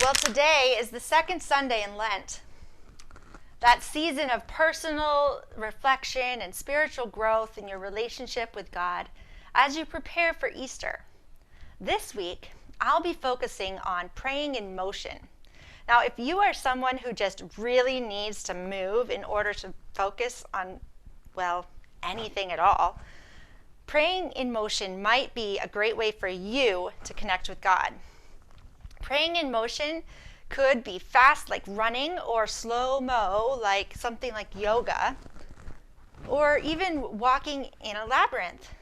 Well, today is the second Sunday in Lent, that season of personal reflection and spiritual growth in your relationship with God as you prepare for Easter. This week, I'll be focusing on praying in motion. Now, if you are someone who just really needs to move in order to focus on, well, anything at all, praying in motion might be a great way for you to connect with God. Praying in motion could be fast like running, or slow-mo like something like yoga, or even walking in a labyrinth.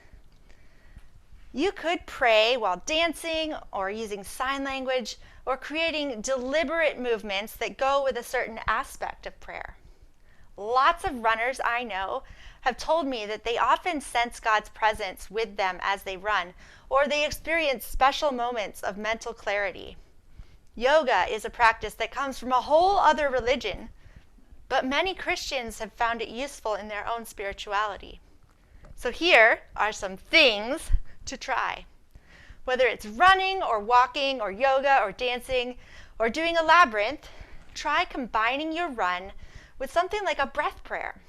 You could pray while dancing or using sign language or creating deliberate movements that go with a certain aspect of prayer. Lots of runners I know have told me that they often sense God's presence with them as they run, or they experience special moments of mental clarity. Yoga is a practice that comes from a whole other religion, but many Christians have found it useful in their own spirituality. So here are some things to try. Whether it's running or walking or yoga or dancing or doing a labyrinth, try combining your run with something like a breath prayer.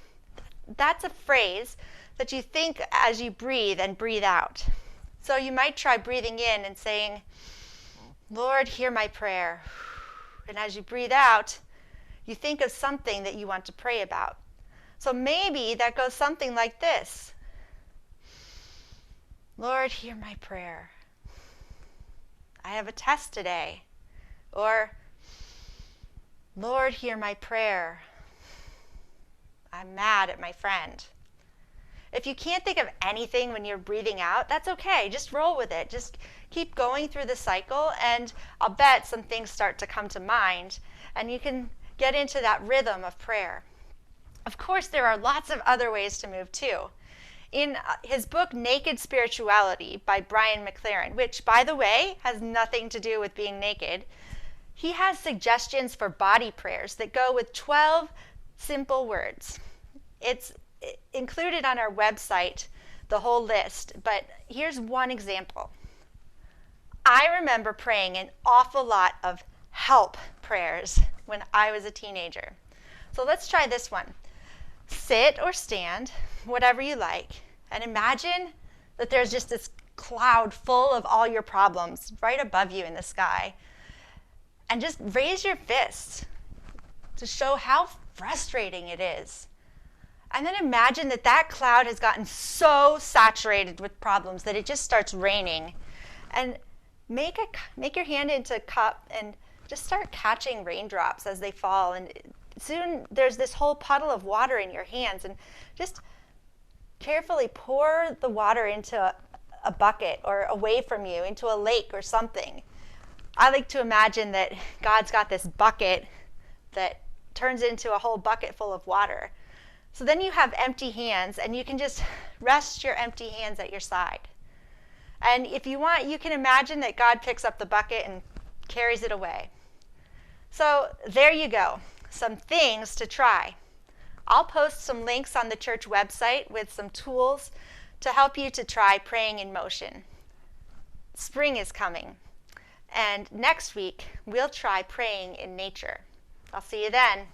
That's a phrase that you think as you breathe and breathe out. So you might try breathing in and saying, "Lord, hear my prayer." And as you breathe out, you think of something that you want to pray about. So maybe that goes something like this. "Lord, hear my prayer. I have a test today." Or, "Lord, hear my prayer. I'm mad at my friend." If you can't think of anything when you're breathing out, that's okay. Just roll with it. Just keep going through the cycle, and I'll bet some things start to come to mind, and you can get into that rhythm of prayer. Of course, there are lots of other ways to move too. In his book, Naked Spirituality by Brian McLaren, which, by the way, has nothing to do with being naked, he has suggestions for body prayers that go with 12 simple words. It's included on our website, the whole list, but here's one example. I remember praying an awful lot of help prayers when I was a teenager. So let's try this one. Sit or stand, whatever you like, and imagine that there's just this cloud full of all your problems right above you in the sky. And just raise your fists to show how frustrating it is. And then imagine that that cloud has gotten so saturated with problems that it just starts raining. And make your hand into a cup and just start catching raindrops as they fall. And soon there's this whole puddle of water in your hands. And just carefully pour the water into a bucket or away from you, into a lake or something. I like to imagine that God's got this bucket that turns into a whole bucket full of water. So then you have empty hands, and you can just rest your empty hands at your side. And if you want, you can imagine that God picks up the bucket and carries it away. So there you go, some things to try. I'll post some links on the church website with some tools to help you to try praying in motion. Spring is coming, and next week we'll try praying in nature. I'll see you then.